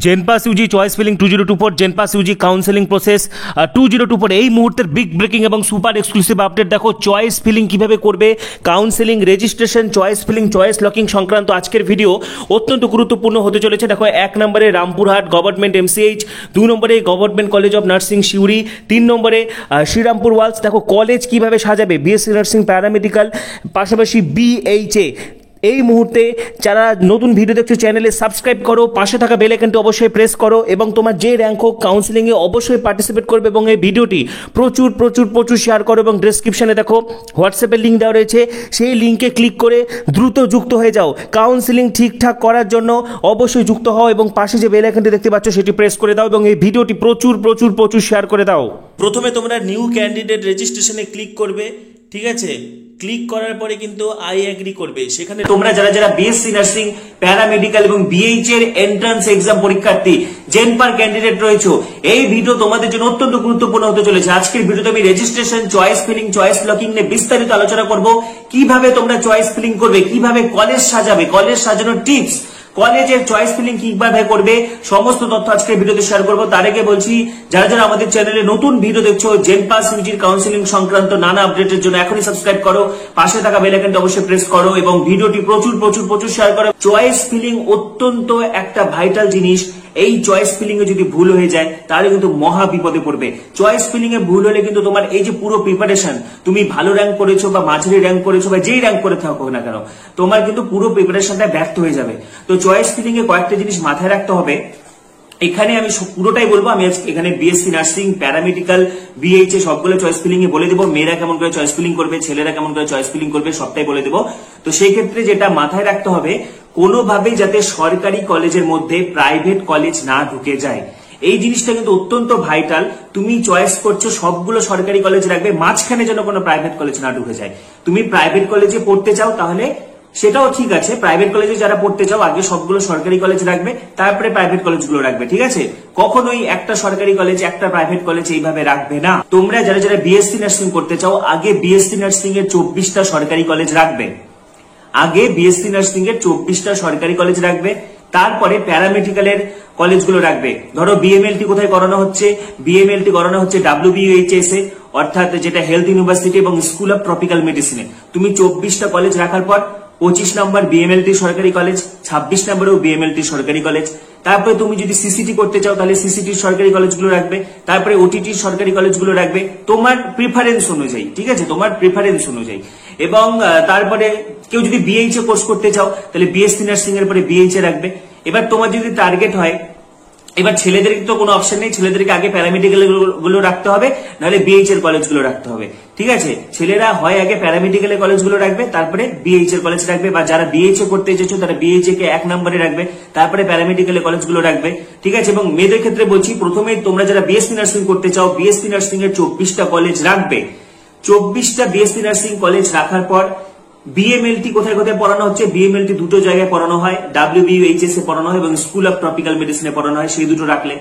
জেনপাস Yuji choice filling 2024 জেনপাস Yuji counselling process 2024 এই মুহূর্তের big breaking এবং সুপার এক্সক্লুসিভ আপডেট দেখো। চয়েস ফিলিং কিভাবে করবে, counselling, registration, choice filling, choice locking সংক্রান্ত আজকের ভিডিও অত্যন্ত গুরুত্বপূর্ণ হতে চলেছে। দেখো, 1 নম্বরে রামপুরহাট গভর্নমেন্ট এমসিএইচ, 2 নম্বরে government college of nursing Suri, 3 নম্বরে শ্রীরামপুর ওয়ালস। দেখো কলেজ কিভাবে সাজাবে, বিএসসি নার্সিং, প্যারামেডিক্যাল, পাশাপাশি বিএইচএ। এই মুহূর্তে যারা নতুন ভিডিও দেখছো চ্যানেলে সাবস্ক্রাইব করো, পাশে থাকা বেল আইকনটি অবশ্যই প্রেস করো এবং তোমার যে র্যাঙ্ক হোক কাউন্সেলিংয়ে অবশ্যই পার্টিসিপেট করবে এবং এই ভিডিওটি প্রচুর প্রচুর প্রচুর শেয়ার করো এবং ডেসক্রিপশনে দেখো হোয়াটসঅ্যাপের লিঙ্ক দেওয়া রয়েছে, সেই লিঙ্কে ক্লিক করে দ্রুত যুক্ত হয়ে যাও। কাউন্সেলিং ঠিকঠাক করার জন্য অবশ্যই যুক্ত হও এবং পাশে যে বেল আইকনটি দেখতে পাচ্ছ সেটি প্রেস করে দাও এবং এই ভিডিওটি প্রচুর প্রচুর প্রচুর শেয়ার করে দাও। প্রথমে তোমরা নিউ ক্যান্ডিডেট রেজিস্ট্রেশনে ক্লিক করবে, ঠিক আছে? ক্লিক করার পরে কিন্তু আই এগ্রি করবে। সেখানে তোমরা যারা যারা বিএসসি নার্সিং, প্যারামেডিক্যাল এবং বিএইচ এর এন্ট্রান্স এক্সাম পরীক্ষার্থী, জেনপার ক্যান্ডিডেট রয়েছে, এই ভিডিও তোমাদের জন্য অত্যন্ত গুরুত্বপূর্ণ হতে চলেছে। আজকের ভিডিওতে আমি registration, choice filling, choice locking নিয়ে বিস্তারিত আলোচনা করব। কিভাবে তোমরা চয়েস ফিলিং করবে, কিভাবে কলেজ সাজাবে, কলেজ সাজানোর টিপস, কলেজের চয়েস ফিলিং কিভাবে করবে, সমস্ত তথ্য আজকের ভিডিওতে শেয়ার করব। তার আগে বলছি, যারা যারা আমাদের চ্যানেলে নতুন ভিডিও দেখছো জেনপাস ইউজির কাউন্সেলিং সংক্রান্ত নানা আপডেটের জন্য এখনই সাবস্ক্রাইব করো, পাশে থাকা বেল আইকনটি অবশ্যই প্রেস করো এবং ভিডিওটি প্রচুর প্রচুর প্রচুর শেয়ার করো। চয়েস ফিলিং অত্যন্ত একটা ভাইটাল জিনিস। এই চয়েস ফিলিং এ যদি ভুল হয়ে যায় তাহলে কিন্তু মহা বিপদে পড়বে। চয়েস ফিলিং এ ভুল হলে কিন্তু তোমার এই যে পুরো প্রিপারেশন, তুমি ভালো র্যাঙ্ক করেছো বা মাঝারি র্যাঙ্ক করেছো বা যেই র্যাঙ্ক করে থাকো না কেন, তোমার কিন্তু পুরো প্রিপারেশনটা ব্যর্থ হয়ে যাবে। তো চয়েস ফিলিং এ কয়েকটা জিনিস মাথায় রাখতে হবে। এখানে আমি পুরোটাই বলবো। আমি এখানে বিএসসি নার্সিং, প্যারামেডিক্যাল, বিএইচএ সবগুলো চয়েস ফিলিং এ বলে দেবো। মেয়েরা কেমন করে চয়েস ফিলিং করবে, ছেলেরা কেমন করে চয়েস ফিলিং করবে, সবটাই বলে দেবো। তো সেই ক্ষেত্রে যেটা মাথায় রাখতে হবে, কোনোভাবেই যাতে সরকারি কলেজের মধ্যে প্রাইভেট কলেজ না ঢুকে যায়, এই জিনিসটা কিন্তু অত্যন্ত ভাইটাল। তুমি চয়েস করছো সবগুলো সরকারি কলেজ রাখবে, মাঝখানে যেন কোনো প্রাইভেট কলেজ না ঢুকে যায়। তুমি প্রাইভেট কলেজে পড়তে চাও তাহলে সেটাও ঠিক আছে, প্রাইভেট কলেজে যারা পড়তে চাও আগে সবগুলো সরকারি কলেজ রাখবে, তারপরে প্রাইভেট কলেজগুলো রাখবে, ঠিক আছে? কখনোই একটা সরকারি কলেজ একটা প্রাইভেট কলেজ এইভাবে রাখবে না। তোমরা যারা যারা বিএসসি নার্সিং করতে চাও আগে বিএসসি নার্সিং এর 24টা সরকারি কলেজ রাখবে, আগে বিএসসি নার্সিং এর 24টা সরকারি কলেজ রাখবে, তারপরে প্যারামেডিক্যালের কলেজগুলো রাখবে। ধরো বিএমএলটি কোথায় করানো হচ্ছে, বিএমএলটি করানো হচ্ছে WBUHS এ, অর্থাৎ যেটা হেলথ ইউনিভার্সিটি এবং স্কুল অফ ট্রপিক্যাল মেডিসিনে। তুমি 24টা কলেজ রাখার পর 25 নম্বর বিএমএলটি সরকারি কলেজ, 26 নম্বরেও বিএমএলটি সরকারি কলেজ। তারপরে তুমি যদি সিসিটি করতে চাও তাহলে সিসিটির সরকারি কলেজগুলো রাখবে, তারপরে ওটিটির সরকারি কলেজগুলো রাখবে তোমার প্রিফারেন্স অনুযায়ী, ঠিক আছে? তোমার প্রিফারেন্স অনুযায়ী। এবং তারপরে কেউ যদি বিএইচএ কোর্স করতে চাও তাহলে বিএসসি নার্সিং এর পরে বিএইচএ রাখবে। এবার তোমার যদি টার্গেট হয়, এবার ছেলেদের তো কোনো অপশন নেই, ছেলেদেরকে আগে প্যারামেডিক্যাল গুলো রাখতে হবে, নাহলে বিএইচ এর কলেজগুলো রাখতে হবে, ঠিক আছে? ছেলেরা হয় আগে প্যারামেডিক্যাল কলেজগুলো রাখবে, তারপরে বিএইচ এর কলেজ রাখবে, বা যারা বিএইচএ করতে এসেছো তারা বিএইচএ কে 1 নম্বরে রাখবে, তারপরে প্যারামেডিক্যাল কলেজগুলো রাখবে, ঠিক আছে? এবং মেয়েদের ক্ষেত্রে বলছি, প্রথমে তোমরা যারা বিএসসি নার্সিং করতে চাও বিএসসি নার্সিং এর 24টা কলেজ রাখবে। 24টা বিএসসি নার্সিং কলেজ রাখার পর বিএমএলটি কোথায় কোথায় পড়ানো হচ্ছে, বিএমএলটি দুটো জায়গায় পড়ানো হয়, WBUHS এ পড়ানো হয় এবং স্কুল অফ ট্রপিক্যাল মেডিসিনে পড়ানো হয়, সেই দুটো রাখলে।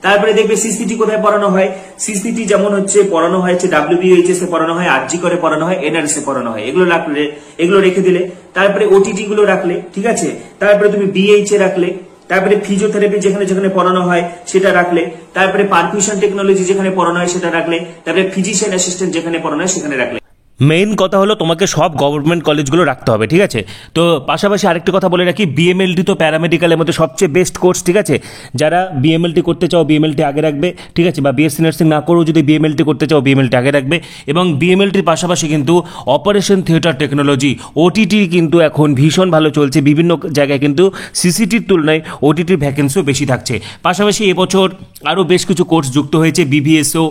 তারপরে দেখবে সিসিটি কোথায় পড়ানো হয়, সিসিটি যেমন হচ্ছে পড়ানো হয় WBUHS এ পড়ানো হয়, আরজি করে পড়ানো হয়, এনআরএস এ পড়ানো হয়, এগুলো রাখলে, এগুলো রেখে দিলে। তারপরে ওটিটি গুলো রাখলে, ঠিক আছে? তারপরে তুমি বিএইচএ রাখলে, তারপরে ফিজিওথেরাপি যেখানে যেখানে পড়ানো হয় সেটা রাখলে, তারপরে পারফিউশন টেকনোলজি যেখানে পড়ানো হয় সেটা রাখলে, তারপরে ফিজিশিয়ান অ্যাসিস্ট্যান্ট যেখানে পড়ানো হয় সেখানে রাখলে। মেইন কথা হলো তোমাকে সব গভর্নমেন্ট কলেজগুলো রাখতে হবে, ঠিক আছে? তো পাশাপাশি আরেকটি কথা বলে রাখি, বিএমএলটি তো প্যারামেডিক্যালের মধ্যে সবচেয়ে বেস্ট কোর্স, ঠিক আছে? যারা বিএমএলটি করতে চাও বিএমএলটি আগে রাখবে, ঠিক আছে? বা বিএসসি নার্সিং না করেও যদি বিএমএলটি করতে চাও বিএমএলটি আগে রাখবে। এবং বিএমএলটির পাশাপাশি কিন্তু অপারেশন থিয়েটার টেকনোলজি, ওটিটি কিন্তু এখন ভীষণ ভালো চলছে, বিভিন্ন জায়গায় কিন্তু সিসিটির তুলনায় ওটিটির ভ্যাকেন্সিও বেশি থাকছে। পাশাপাশি এবছর আরও বেশ কিছু কোর্স যুক্ত হয়েছে, বিবিএসও,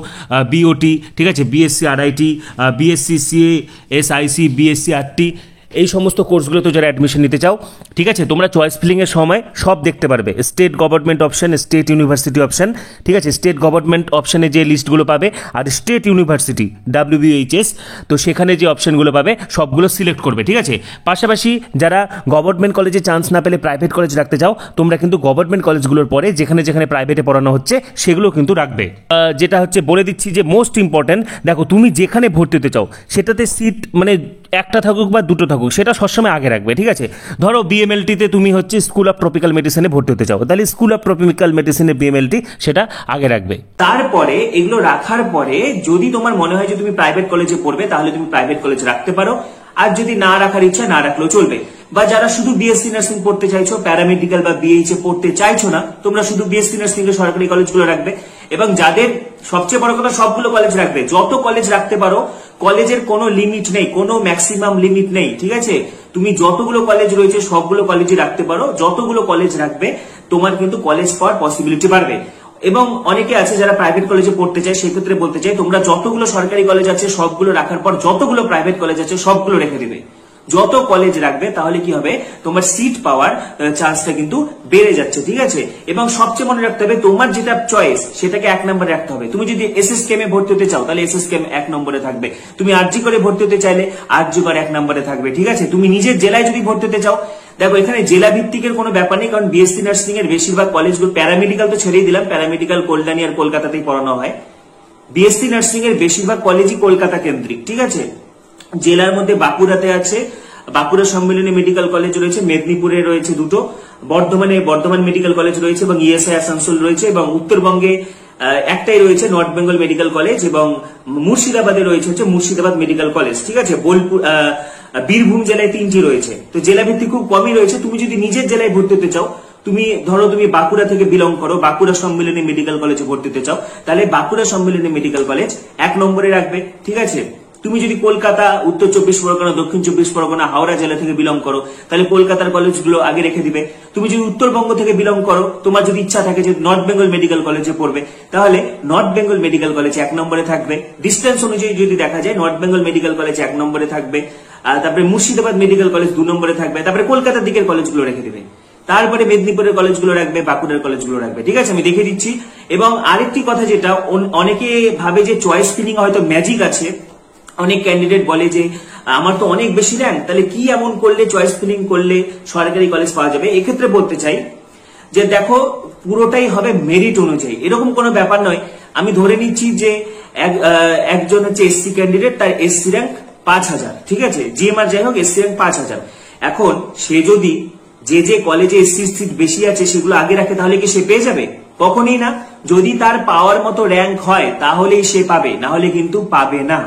বিওটি, ঠিক আছে? BSc RIT, BSc SIC, BSc RT, এই সমস্ত কোর্সগুলোতে যারা অ্যাডমিশন নিতে চাও, ঠিক আছে? তোমরা চয়েস ফিলিংয়ের সময় সব দেখতে পারবে, state government option, state university option, ঠিক আছে? স্টেট গভর্নমেন্ট অপশনে যে লিস্টগুলো পাবে আর স্টেট ইউনিভার্সিটি WBUHS, তো সেখানে যে অপশনগুলো পাবে সবগুলো সিলেক্ট করবে, ঠিক আছে? পাশাপাশি যারা গভর্নমেন্ট কলেজে চান্স না পেলে প্রাইভেট কলেজ রাখতে চাও, তোমরা কিন্তু গভর্নমেন্ট কলেজগুলোর পরে যেখানে যেখানে প্রাইভেটে পড়ানো হচ্ছে সেগুলো কিন্তু রাখবে। যেটা হচ্ছে বলে দিচ্ছি যে মোস্ট ইম্পর্টেন্ট, দেখো তুমি যেখানে ভর্তি হতে চাও সেটাতে সিট মানে একটা থাকুক বা দুটো থাকুক, লাগুক সেটা সবসময় আগে রাখবে, ঠিক আছে। ধরো বিএমএলটিতে তুমি হচ্ছে স্কুল অফ ট্রপিক্যাল মেডিসিনে ভর্তি হতে চাও, তাহলে স্কুল অফ ট্রপিক্যাল মেডিসিনে বিএমএলটি সেটা আগে রাখবে। তারপরে এগুলো রাখার পরে যদি তোমার মনে হয় যে তুমি প্রাইভেট কলেজে পড়বে তাহলে তুমি প্রাইভেট কলেজে রাখতে পারো, আর যদি না রাখার ইচ্ছা না রাখলেও চলবে। বা যারা শুধু বিএসসি নার্সিং পড়তে চাইছো, প্যারামেডিক্যাল বা বিএইচ এ পড়তে চাইছো না, তোমরা শুধু বিএসসি নার্সিং এর সরকারি কলেজগুলো রাখবে। এবং যাদের সবচেয়ে বড় কথা সবগুলো কলেজ রাখবে, যত কলেজ রাখতে পারো, কলেজের কোনো লিমিট নেই, কোনো ম্যাক্সিমাম লিমিট নেই, ঠিক আছে। তুমি যতগুলো কলেজ রয়েছে সবগুলো কলেজে রাখতে পারো, যতগুলো কলেজ রাখবে তোমার কিন্তু কলেজ পাওয়ার পসিবিলিটি বাড়বে। এবং অনেকে আছে যারা প্রাইভেট কলেজে পড়তে চায়, সেক্ষেত্রে বলতে চাই তোমরা যতগুলো সরকারি কলেজ আছে সবগুলো রাখার পর যতগুলো প্রাইভেট কলেজ আছে সবগুলো রেখে দিবে। যত কলেজ রাখবে তাহলে কি হবে, তোমার সিট পাওয়ার চান্সটা কিন্তু বেড়ে যাচ্ছে, ঠিক আছে। এবং সবচেয়ে মনে রাখতে হবে তোমার যেটা চয়েস সেটাকে 1 নম্বরে রাখতে হবে। তুমি যদি এসএসকেএম এ ভর্তি হতে চাও তাহলে এসএসকেএম 1 নম্বরে থাকবে, তুমি আরজি করে ভর্তি হতে চাইলে আরজি করে 1 নম্বরে থাকবে, ঠিক আছে। তুমি নিজের জেলায় যদি ভর্তি হতে চাও, দেখো এখানে জেলা ভিত্তিকের কোনো ব্যাপার নেই, কারণ বিএসসি নার্সিং এর বেশিরভাগ কলেজগুলো, প্যারামেডিক্যাল তো ছেড়েই দিলাম, প্যারামেডিক্যাল কল্যাণী আর কলকাতাতেই পড়ানো হয়। বিএসসি নার্সিং এর বেশিরভাগ কলেজই কলকাতা কেন্দ্রিক, ঠিক আছে। জেলার মধ্যে বাঁকুড়াতে আছে, বাঁকুড়া সম্মিলনী মেডিকেল কলেজ রয়েছে, মেদিনীপুরে রয়েছে দুটো, বর্ধমান মেডিকেল কলেজ রয়েছে এবং ইএসআই আসানসোল রয়েছে, এবং উত্তরবঙ্গে একটাই রয়েছে নর্থ বেঙ্গল মেডিকেল কলেজ, এবং মুর্শিদাবাদে রয়েছে হচ্ছে মুর্শিদাবাদ মেডিকেল কলেজ, ঠিক আছে। বোলপুর বীরভূম জেলায় 3টি রয়েছে। তো জেলা ভিত্তিক খুব কমই রয়েছে। তুমি যদি নিজের জেলায় ভর্তি হতে চাও, তুমি ধরো তুমি বাঁকুড়া থেকে বিলং করো, বাঁকুড়া সম্মিলনী মেডিকেল কলেজে ভর্তি হতে চাও, তাহলে বাঁকুড়া সম্মিলনী মেডিকেল কলেজ 1 নম্বরে রাখবে, ঠিক আছে। তুমি যদি কলকাতা, উত্তর 24 পরগনা, দক্ষিণ 24 পরগনা, হাওড়া জেলা থেকে বিলং করো তাহলে কলকাতার কলেজগুলো আগে রেখে দিবে। তুমি যদি উত্তরবঙ্গ থেকে বিলং করো, তোমার যদি ইচ্ছা থাকে যে নর্থ বেঙ্গল মেডিকেল কলেজে পড়বে, তাহলে নর্থ বেঙ্গল মেডিকেল কলেজ 1 নম্বরে থাকবে। ডিস্টেন্স অনুযায়ী যদি দেখা যায় নর্থ বেঙ্গল মেডিকেল কলেজ 1 নম্বরে থাকবে, তারপরে মুর্শিদাবাদ মেডিকেল কলেজ 2 নম্বরে থাকবে, তারপরে কলকাতার দিকের কলেজগুলো রেখে দিবে, তারপরে মেদিনীপুরের কলেজগুলো রাখবে, বাঁকুড়ার কলেজগুলো রাখবে, ঠিক আছে। আমি দেখে দিচ্ছি। এবং আরেকটি কথা যেটা অনেকে ভাবে যে চয়েস ফিলিং হয়তো ম্যাজিক আছে, অনেক ক্যান্ডিডেট বলে যে আমার তো অনেক বেশি র্যাঙ্ক, তাহলে কি এমন করলে চয়েস ফিলিং করলে সরকারি কলেজ পাওয়া যাবে। এক্ষেত্রে বলতে চাই যে দেখো পুরোটাই হবে মেরিট অনুযায়ী, এরকম কোনো ব্যাপার নয়। আমি ধরে নিচ্ছি যে একজন হচ্ছে এসসি ক্যান্ডিডেট, তার এসসি র্যাঙ্ক 5000, ঠিক আছে, জিএমআর যাই হোক এসসি র্যাঙ্ক 5000। এখন সে যদি যে কলেজে এসসি সিট বেশি আছে সেগুলো আগে রাখে তাহলে কি সে পেয়ে যাবে? কখনই না। যদি তার পাওয়ার মতো র্যাঙ্ক হয় তাহলেই সে পাবে, না হলে কিন্তু পাবে না।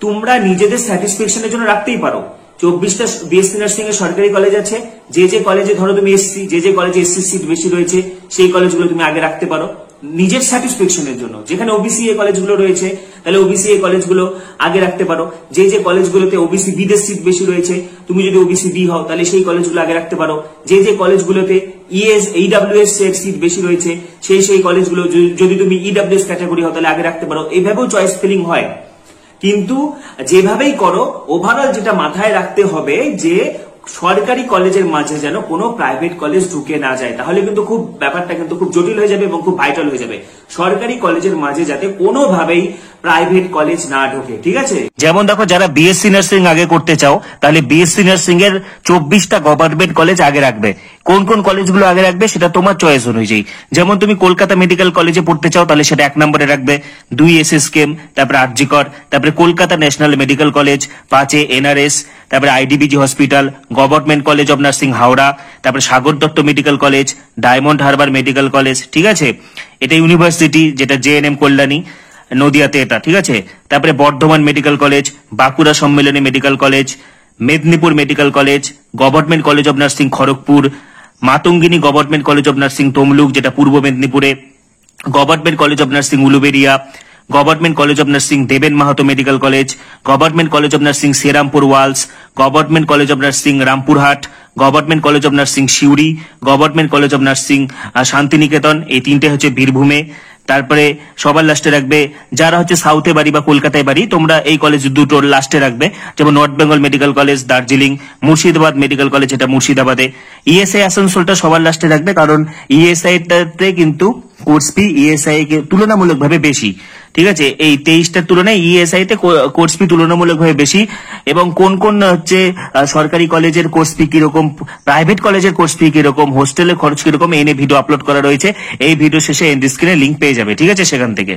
তোমরা নিজেদের স্যাটিসফ্যাকশনের জন্য রাখতেই পারো। 24টা বিএসসি নার্সিং এর সরকারি কলেজ আছে, যে কলেজে ধরো তুমি এসসি, যে কলেজে এসসি সিট বেশি রয়েছে সেই কলেজগুলো তুমি আগে রাখতে পারো নিজের স্যাটিসফ্যাকশনের জন্য। যেখানে ওবিসি এ কলেজগুলো রয়েছে তাহলে ওবিসি এ কলেজগুলো আগে রাখতে পারো। যে কলেজগুলোতে ওবিসি বি দের সিট বেশি রয়েছে, তুমি যদি ওবিসি বি হও তাহলে সেই কলেজগুলো আগে রাখতে পারো। যে কলেজগুলোতে ইডব্লিউএস এর সিট বেশি রয়েছে সেই কলেজগুলো যদি তুমি ইডব্লিউএস ক্যাটাগরি হও তাহলে আগে রাখতে পারো। এইভাবেও চয়েস ফিলিং হয়। কিন্তু যেভাবেই করো ওভারঅল যেটা মাথায় রাখতে হবে যে সরকারি কলেজের মাঝে যেন কোনো প্রাইভেট কলেজ ঢুকে না যায়, তাহলে কিন্তু খুব ব্যাপারটা কিন্তু খুব জটিল হয়ে যাবে এবং খুব ভাইটাল হয়ে যাবে। সরকারি কলেজের মাঝে যাতে কোনোভাবেই প্রাইভেট কলেজ না ঢোকে, ঠিক আছে। যেমন দেখো যারা বিএসসি নার্সিং আগে করতে চাও তাহলে বিএসসি নার্সিং এর 24টা গভর্নমেন্ট কলেজ আগে রাখবে। কোন কোন কলেজগুলো আগে রাখবে সেটা তোমার চয়েস অনুযায়ী। যেমন তুমি কলকাতা মেডিকেল কলেজে পড়তে চাও তাহলে সেটা 1 নম্বরে রাখবে, 2 এসএসকেএম, তারপরে আরজিকর, তারপরে Kolkata national medical college, 5 NRS, তারপরে IDBG hospital, government college of nursing Howrah, তারপরে Sagar Dutta medical college, diamond harbour medical college, ঠিক আছে। এটা ইউনিভার্সিটি, যেটা জেএনএম কল্যাণী নদিয়াতে এটা, ঠিক আছে। তারপরে Bardhaman medical college, Bankura Sammilani medical college, Medinipur medical college, government college of nursing Kharagpur, Matangini government college of nursing Tamluk যেটা পূর্ব মেদিনীপুরে, government college of nursing Uluberia, government college of nursing Deben Mahato medical college, government college of nursing Serampore Walsh, government college of nursing Rampurhat, government college of nursing Suri, government college of nursing Santiniketan. এই 3টে হচ্ছে বীরভূমে। তারপরে সবার লাস্টে রাখবে যারা হচ্ছে সাউথে বাড়ি বা কলকাতায় বাড়ি, তোমরা এই কলেজ দুটোর লাস্টে রাখবে। যেমন north Bengal medical college Darjeeling, Murshidabad medical college এটা মুর্শিদাবাদে। ইএসআই আসানসোলটা সবার লাস্টে রাখবে, কারণ ইএসআই টাতে কিন্তু কোর্স ফি ইএসআই কে তুলনামূলকভাবে বেশি, ঠিক আছে। এই 23টার তুলনায় ইএসআই তে কোর্স ফি তুলনামূলকভাবে বেশি। এবং কোন কোন হচ্ছে সরকারি কলেজের কোর্স ফি কিরকম, প্রাইভেট কলেজের কোর্স ফি কিরকম, হোস্টেলের খরচ কিরকম, এই নিয়ে ভিডিও আপলোড করা রয়েছে। এই ভিডিও শেষে এন্ড স্ক্রিনে লিঙ্ক পেয়ে যাবে, ঠিক আছে, সেখান থেকে।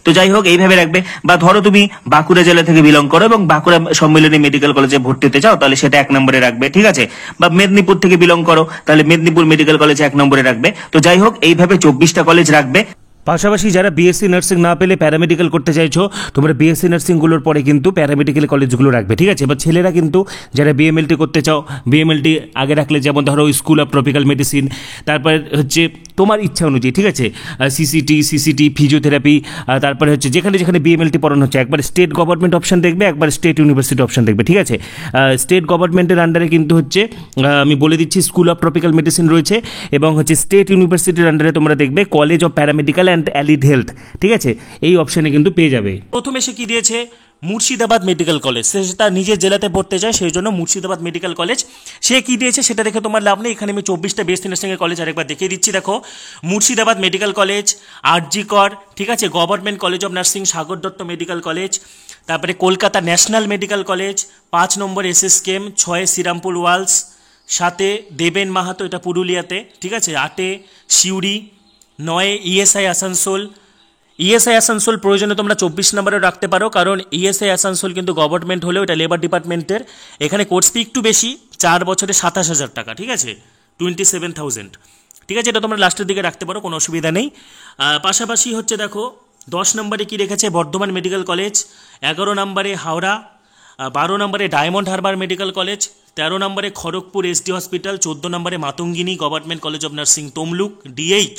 তো যাই হোক এইভাবে রাখবে। বা ধরো তুমি বাঁকুড়া জেলা থেকে বিলং করো এবং বাঁকুড়া সম্মিলনী মেডিকেল কলেজে ভর্তি হতে চাও, তাহলে সেটা 1 নম্বরে রাখবে, ঠিক আছে। বা মেদিনীপুর থেকে বিলং করো, তাহলে মেদিনীপুর মেডিকেল কলেজে 1 নম্বরে রাখবে। তো যাই হোক এইভাবে 24টা কলেজ রাখবে। পাশাপাশি যারা বিএসসি নার্সিং না পেলে প্যারামেডিক্যাল করতে চাইছো, তোমরা বিএসসি নার্সিংগুলোর পরে কিন্তু প্যারামেডিক্যাল কলেজগুলো রাখবে, ঠিক আছে। এবার ছেলেরা কিন্তু যারা বিএমএলটি করতে চাও, বিএমএলটি আগে রাখলে যেমন ধরো স্কুল অফ ট্রপিক্যাল মেডিসিন, তারপরে হচ্ছে তোমার ইচ্ছা অনুযায়ী, ঠিক আছে, সিসিটি ফিজিওথেরাপি, তারপরে হচ্ছে যেখানে যেখানে বিএমএলটি পড়ানো হচ্ছে একবার স্টেট গভর্নমেন্ট অপশন দেখবে, একবার স্টেট ইউনিভার্সিটি অপশন দেখবে, ঠিক আছে। স্টেট গভর্নমেন্টের আন্ডারে কিন্তু হচ্ছে আমি বলে দিচ্ছি স্কুল অফ ট্রপিক্যাল মেডিসিন রয়েছে, এবং হচ্ছে স্টেট ইউনিভার্সিটির আন্ডারে তোমরা দেখবে college of paramedical and allied health, ঠিক আছে। এই অপশানে কিন্তু পেয়ে যাবে। প্রথমে সে কি দিয়েছে, মুর্শিদাবাদ মেডিকেল কলেজ, সে তার নিজের জেলাতে পড়তে চায়, সেই জন্য মুর্শিদাবাদ মেডিকেল কলেজ সে কি দিয়েছে সেটা দেখে তোমার লাভ নেই। এখানে আমি 24টা বিএসসি নার্সিংয়ের কলেজ আরেকবার দেখিয়ে দিচ্ছি। দেখো, মুর্শিদাবাদ মেডিকেল কলেজ, আরজি কর, ঠিক আছে, government college of nursing Sagar Dutta medical college, তারপরে কলকাতা ন্যাশনাল মেডিকেল কলেজ, 5 নম্বর এসএসকেএম, 6 শ্রীরামপুর ওয়ালস, 7 দেবেন মাহাতো, এটা পুরুলিয়াতে, ঠিক আছে, 8 সিউড়ি, 9 ইএসআই আসানসোল। ইএসআই আসানসোল প্রয়োজনে তোমরা 24 নম্বরে রাখতে পারো, কারণ ইএসআই আসানসোল কিন্তু গভর্নমেন্ট হলেও এটা লেবার ডিপার্টমেন্টের। এখানে কোর্স ফি একটু বেশি, 4 বছরে 27,000 টাকা, ঠিক আছে, 27,000, ঠিক আছে। এটা তোমরা লাস্টের দিকে রাখতে পারো, কোনো অসুবিধা নেই। পাশাপাশি হচ্ছে দেখো 10 নম্বরে কি রেখেছে, বর্ধমান মেডিকেল কলেজ, 11 নম্বরে হাওড়া, 12 নম্বরে ডায়মন্ড হারবার মেডিকেল কলেজ, 13 নম্বরে খড়গপুর এসডি হসপিটাল, 14 নম্বরে Matangini government college of nursing Tamluk DH,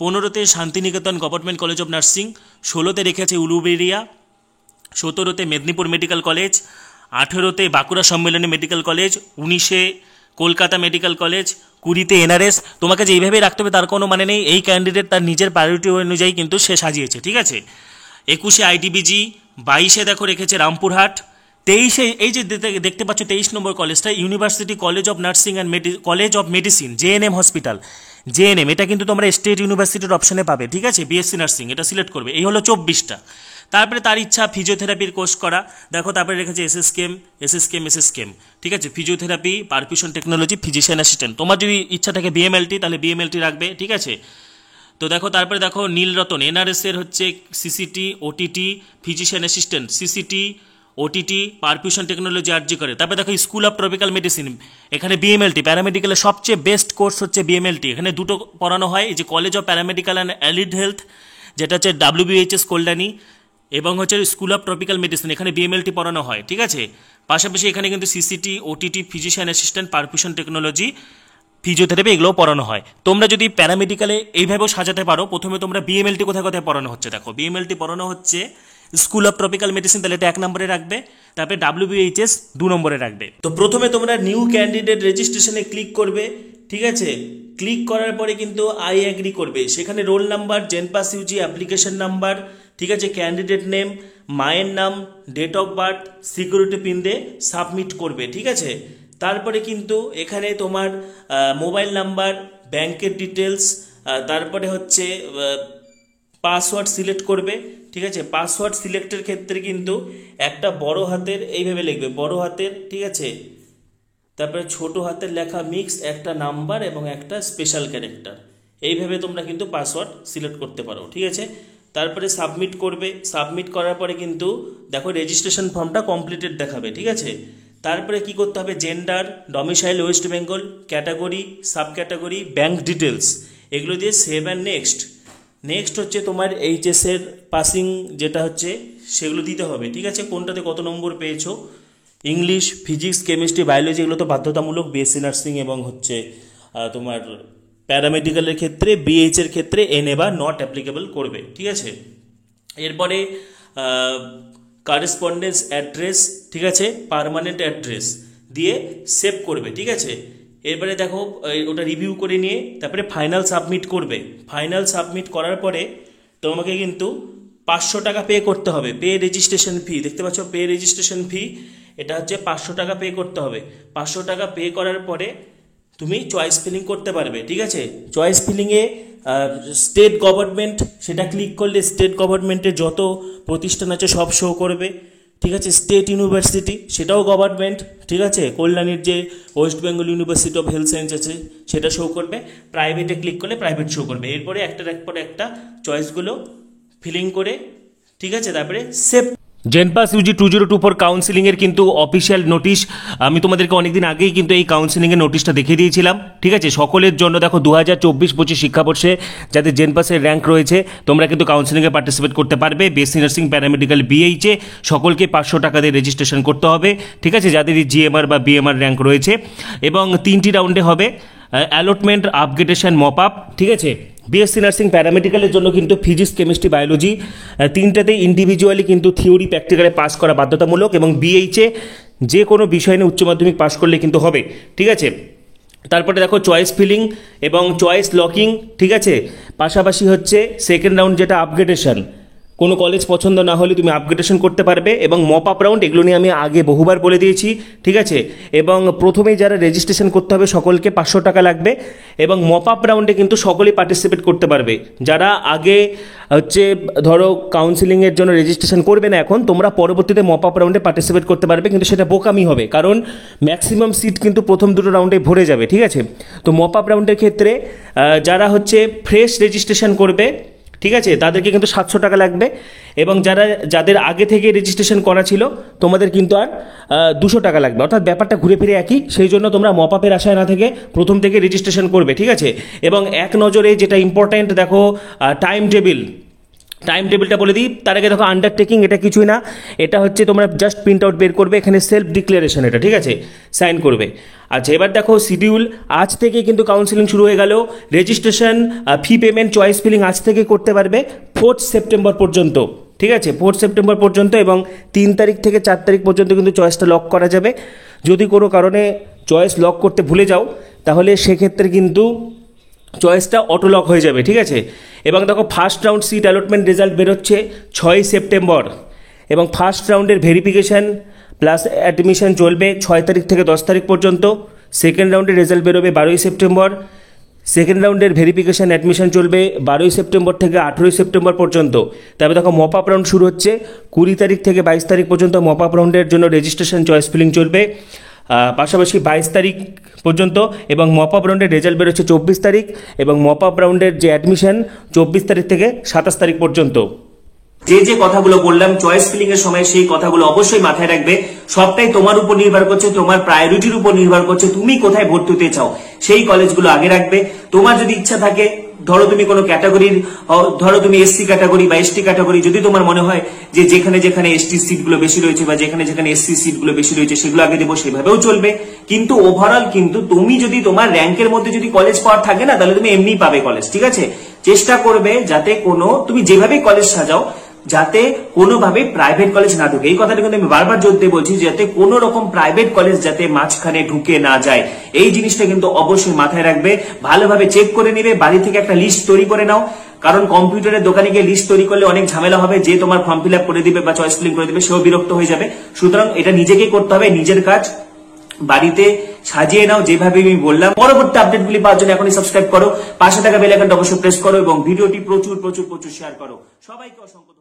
15তে Santiniketan government college of nursing, 16তে রেখেছে উলুবেড়িয়া, 17তে মেদিনীপুর মেডিকেল কলেজ, 18তে বাঁকুড়া সম্মেলনী মেডিকেল কলেজ, 19এ কলকাতা মেডিকেল কলেজ, 20তে এনআরএস। তোমাকে যে এইভাবেই রাখতে হবে তার কোনো মানে নেই, এই ক্যান্ডিডেট তার নিজের প্রায়োরিটি অনুযায়ী কিন্তু সে সাজিয়েছে, ঠিক আছে। 21এ আইটিবিজি, 22এ দেখো রেখেছে রামপুরহাট, 23এ এই যে দেখতে পাচ্ছ 23 নম্বর কলেজটা university college of nursing and college of medicine GNM hospital, GNM, এটা কিন্তু তোমরা স্টেট ইউনিভার্সিটির অপশনে পাবে, ঠিক আছে। বিএসসি নার্সিং এটা সিলেক্ট করবে। এই হলো 24টা। তারপরে তার ইচ্ছা ফিজিওথেরাপির কোর্স করা, দেখো তারপরে রেখেছে এসএসকেএম, ঠিক আছে, physiotherapy perfusion technology physician assistant. তোমার যদি ইচ্ছা থাকে বিএমএলটি তাহলে বিএমএলটি রাখবে, ঠিক আছে। তো দেখো তারপরে দেখো নীলরতন এনআরএস এর হচ্ছে সিসিটি OTT physician assistant, সিসিটি OTT perfusion technology আরজি করে। তারপরে দেখো স্কুল অফ ট্রপিক্যাল মেডিসিন, এখানে বিএমএলটি, প্যারামেডিক্যালের সবচেয়ে বেস্ট কোর্স হচ্ছে বিএমএলটি। এখানে দুটো পড়ানো হয়, এই যে college of paramedical and allied health, যেটা হচ্ছে WBHS কল্যাণী, এবং হচ্ছে স্কুল অফ ট্রপিক্যাল মেডিসিন, এখানে বিএমএলটি পড়ানো হয়, ঠিক আছে। পাশাপাশি এখানে কিন্তু CCT OTT physician assistant perfusion technology physiotherapy এগুলোও পড়ানো হয়। তোমরা যদি প্যারামেডিক্যালে এইভাবেও সাজাতে পারো, প্রথমে তোমরা বিএমএলটি কোথায় কোথায় পড়ানো হচ্ছে দেখো, বিএমএলটি পড়ানো হচ্ছে স্কুল অফ ট্রপিক্যাল মেডিসিন, তাহলে এটা 1 নম্বরে রাখবে, তারপরে WBHS 2 নম্বরে রাখবে। তো প্রথমে তোমরা নিউ ক্যান্ডিডেট রেজিস্ট্রেশনে ক্লিক করবে, ঠিক আছে। ক্লিক করার পরে কিন্তু আই অ্যাগ্রি করবে, সেখানে roll number, JENPAS UG application number, ঠিক আছে, ক্যান্ডিডেট নেম, মায়ের নাম, date of birth, security pin দিয়ে সাবমিট করবে, ঠিক আছে। তারপরে কিন্তু এখানে তোমার মোবাইল নাম্বার, ব্যাংকের ডিটেলস, তারপরে হচ্ছে পাসওয়ার্ড সিলেক্ট করবে, ঠিক আছে। পাসওয়ার্ড সিলেক্টের ক্ষেত্রে কিন্তু একটা বড় হাতের এইভাবে লিখবে, বড় হাতের, ঠিক আছে, তারপরে ছোট হাতের লেখা মিক্স, একটা নাম্বার এবং একটা স্পেশাল ক্যারেক্টার, এইভাবে তোমরা কিন্তু পাসওয়ার্ড সিলেক্ট করতে পারো, ঠিক আছে। তারপরে সাবমিট করবে, সাবমিট করার পরে কিন্তু দেখো রেজিস্ট্রেশন ফর্মটা কমপ্লিটেড দেখাবে, ঠিক আছে। তারপরে কি করতে হবে, gender, domicile West Bengal, category, sub category, bank details, এগুলো দিয়ে সেভ অ্যান্ড নেক্সট হচ্ছে তোমার এইচএসের পাসিং যেটা হচ্ছে সেগুলো দিতে হবে, ঠিক আছে, কোনটাতে কত নম্বর পেয়েছো। ইংলিশ, ফিজিক্স, কেমিস্ট্রি, বায়োলজি এগুলো তো বাধ্যতামূলক বিএসসি নার্সিং এবং হচ্ছে তোমার প্যারামেডিক্যালের ক্ষেত্রে বিএইচের ক্ষেত্রে এনএ বা নট অ্যাপ্লিকেবল করবে, ঠিক আছে। এরপরে কারেসপন্ডেন্স অ্যাড্রেস, ঠিক আছে, পার্মানেন্ট অ্যাড্রেস দিয়ে সেভ করবে, ঠিক আছে। এরপরে দেখো ওটা রিভিউ করে নিয়ে তারপরে ফাইনাল সাবমিট করবে। ফাইনাল সাবমিট করার পরে তোমাকে কিন্তু 500 টাকা পে করতে হবে, পে রেজিস্ট্রেশন ফি, দেখতে পাচ্ছ পে রেজিস্ট্রেশন ফি, এটা হচ্ছে 500 টাকা পে করতে হবে। 500 টাকা পে করার পরে তুমি চয়েস ফিলিং করতে পারবে, ঠিক আছে। চয়েস ফিলিংয়ে স্টেট গভর্নমেন্ট সেটা ক্লিক করলে স্টেট গভর্নমেন্টের যত প্রতিষ্ঠান আছে সব শো করবে, ঠিক আছে। স্টেট ইউনিভার্সিটি সেটাও গভর্নমেন্ট, ঠিক আছে, কল্যাণীর যে West Bengal university of health science আছে সেটা শো করবে। প্রাইভেটে ক্লিক করলে প্রাইভেট শো করবে। এরপরে একটার পরে একটা চয়েসগুলো ফিলিং করে ঠিক আছে, তারপরে সেভ জেনপাস ইউজি 2024 কাউন্সিলিং এর কিন্তু অফিসিয়াল নোটিশ আমি তোমাদেরকে অনেকদিন আগেই কিন্তু এই কাউন্সিলিং এর নোটিশটা দেখিয়ে দিয়েছিলাম। ঠিক আছে, সকলের জন্য দেখো 2024-25 শিক্ষাবর্ষে যাদের জেনপাসের র্যাঙ্ক রয়েছে তোমরা কিন্তু কাউন্সিলিংয়ে পার্টিসিপেট করতে পারবে। বিএসসি নার্সিং, প্যারামেডিক্যাল, বিএইচে সকলকে 500 টাকা দিয়ে রেজিস্ট্রেশন করতে হবে। ঠিক আছে, যাদের জিএমআর বা বিএমআর র্যাঙ্ক রয়েছে, এবং 3টি রাউন্ডে হবে অ্যালটমেন্ট, আপগ্রেডেশন, মপ আপ। ঠিক আছে, বিএসসি নার্সিং প্যারামেডিক্যালের জন্য কিন্তু ফিজিক্স, কেমিস্ট্রি, বায়োলজি তিনটাতেই ইন্ডিভিজুয়ালি কিন্তু থিওরি প্র্যাকটিক্যালে পাস করা বাধ্যতামূলক, এবং বিএইচে যে কোনো বিষয় নিয়ে উচ্চ মাধ্যমিক পাস করলে কিন্তু হবে। ঠিক আছে, তারপরে দেখো চয়েস ফিলিং এবং চয়েস লকিং। ঠিক আছে, পাশাপাশি হচ্ছে সেকেন্ড রাউন্ড যেটা আপগ্রেডেশন, কোনো কলেজ পছন্দ না হলে তুমি আপগ্রেডেশন করতে পারবে, এবং মপ আপ রাউন্ড, এগুলো নিয়ে আমি আগে বহুবার বলে দিয়েছি। ঠিক আছে, এবং প্রথমেই যারা রেজিস্ট্রেশন করতে হবে সকলকে 500 টাকা লাগবে, এবং মপ আপ রাউন্ডে কিন্তু সকলেই পার্টিসিপেট করতে পারবে। যারা আগে হচ্ছে ধরো কাউন্সিলিংয়ের জন্য রেজিস্ট্রেশন করবে না এখন, তোমরা পরবর্তীতে মপ আপ রাউন্ডে পার্টিসিপেট করতে পারবে, কিন্তু সেটা বোকামি হবে, কারণ ম্যাক্সিমাম সিট কিন্তু প্রথম দুটো রাউন্ডে ভরে যাবে। ঠিক আছে, তো মপ আপ রাউন্ডের ক্ষেত্রে যারা হচ্ছে ফ্রেশ রেজিস্ট্রেশন করবে, ঠিক আছে, তাদেরকে কিন্তু 700 টাকা লাগবে, এবং যাদের আগে থেকে রেজিস্ট্রেশন করা ছিল তোমাদের কিন্তু আর 200 টাকা লাগবে। অর্থাৎ ব্যাপারটা ঘুরে ফিরে একই, সেই জন্য তোমরা মপ আপের আশায় না থেকে প্রথম থেকে রেজিস্ট্রেশন করবে। ঠিক আছে, এবং এক নজরে যেটা ইম্পর্ট্যান্ট দেখো টাইম টেবিলটা বলে দিই। তার আগে দেখো আন্ডারটেকিং, এটা কিছুই না, এটা হচ্ছে তোমরা জাস্ট প্রিন্ট আউট বের করবে, এখানে সেলফ ডিক্লারেশন, এটা ঠিক আছে, সাইন করবে। আচ্ছা, এবার দেখো শিডিউল, আজ থেকে কিন্তু কাউন্সিলিং শুরু হয়ে গেল। Registration, fee payment, choice filling আজ থেকে করতে পারবে 4 সেপ্টেম্বর পর্যন্ত। ঠিক আছে, 4 সেপ্টেম্বর পর্যন্ত, এবং 3 তারিখ থেকে 4 তারিখ পর্যন্ত কিন্তু চয়েসটা লক করা যাবে। যদি কোনো কারণে চয়েস লক করতে ভুলে যাও তাহলে সেক্ষেত্রে কিন্তু চয়েসটা অটো লক হয়ে যাবে। ঠিক আছে, এবং দেখো first round seat allotment result বেরোচ্ছে 6 সেপ্টেম্বর, এবং ফার্স্ট রাউন্ডের ভেরিফিকেশান প্লাস অ্যাডমিশন চলবে 6 তারিখ থেকে 10 তারিখ পর্যন্ত। সেকেন্ড রাউন্ডের রেজাল্ট বেরোবে 12 সেপ্টেম্বর। সেকেন্ড রাউন্ডের ভেরিফিকেশান অ্যাডমিশন চলবে 12 সেপ্টেম্বর থেকে 18 সেপ্টেম্বর পর্যন্ত। তারপরে দেখো মপ আপ রাউন্ড শুরু হচ্ছে 20 তারিখ থেকে 22 তারিখ পর্যন্ত। মপ আপ রাউন্ডের জন্য রেজিস্ট্রেশন, চয়েস ফিলিং চলবে পাশাপাশি 22 তারিখ পর্যন্ত, এবং মপ আপ রাউন্ডের রেজাল্ট বেরোচ্ছে 24 তারিখ, এবং মপ আপ রাউন্ডের যে অ্যাডমিশন 24 তারিখ থেকে 27 তারিখ পর্যন্ত। যে কথাগুলো বললাম চয়েস ফিলিং এর সময়, সেই কথাগুলো অবশ্যই মাথায় রাখবে। সবটাই তোমার উপর নির্ভর করছে, তোমার প্রায়োরিটির উপর নির্ভর করছে, তুমি কোথায় ভর্তি হতে চাও সেই কলেজগুলো আগে রাখবে। তোমার যদি ইচ্ছা থাকে, ধরো তুমি কোনো ক্যাটাগরির, ধরো তুমি এসসি ক্যাটাগরি বা এসটি ক্যাটাগরি, যদি তোমার মনে হয় যে যেখানে যেখানে এসটি সিটগুলো বেশি রয়েছে বা যেখানে যেখানে এসসি সিটগুলো বেশি রয়েছে সেগুলো আগে দেবো, সেভাবেও চলবে। কিন্তু ওভারঅল কিন্তু তুমি যদি তোমার র্যাঙ্কের মধ্যে যদি কলেজ পাওয়ার থাকে না, তাহলে তুমি এমনি পাবে কলেজ। ঠিক আছে, চেষ্টা করবে যাতে তুমি যেভাবে কলেজ সাজাও যাতে কোনোভাবে প্রাইভেট কলেজ না ঢুকে। এই কথাটা কিন্তু আমি বারবার জোর দিয়ে বলছি, যাতে কোনো রকম প্রাইভেট কলেজ যাতে মাঝখানে ঢুকে না যায়, এই জিনিসটা কিন্তু অবশ্যই মাথায় রাখবে। ভালোভাবে চেক করে নিবে, বাড়ি থেকে একটা লিস্ট তৈরি করে নাও, কারণ কম্পিউটারের দোকানে গিয়ে লিস্ট তৈরি করলে অনেক ঝামেলা হবে। যে তোমার ফর্ম ফিল আপ করে দিবে বা চয়েস ফিলিং করে দিবে সেও বিরক্ত হয়ে যাবে। সুতরাং এটা নিজেকেই করতে হবে, নিজের কাজ বাড়িতে সাজিয়ে নাও যেভাবে আমি বললাম। পরবর্তী আপডেটগুলি পাওয়ার জন্য এখনই সাবস্ক্রাইব করো, পাশে থাকা বেল আইকনটা অবশ্যই প্রেস করো, এবং ভিডিওটি প্রচুর শেয়ার করো। সবাইকে অসংখ্য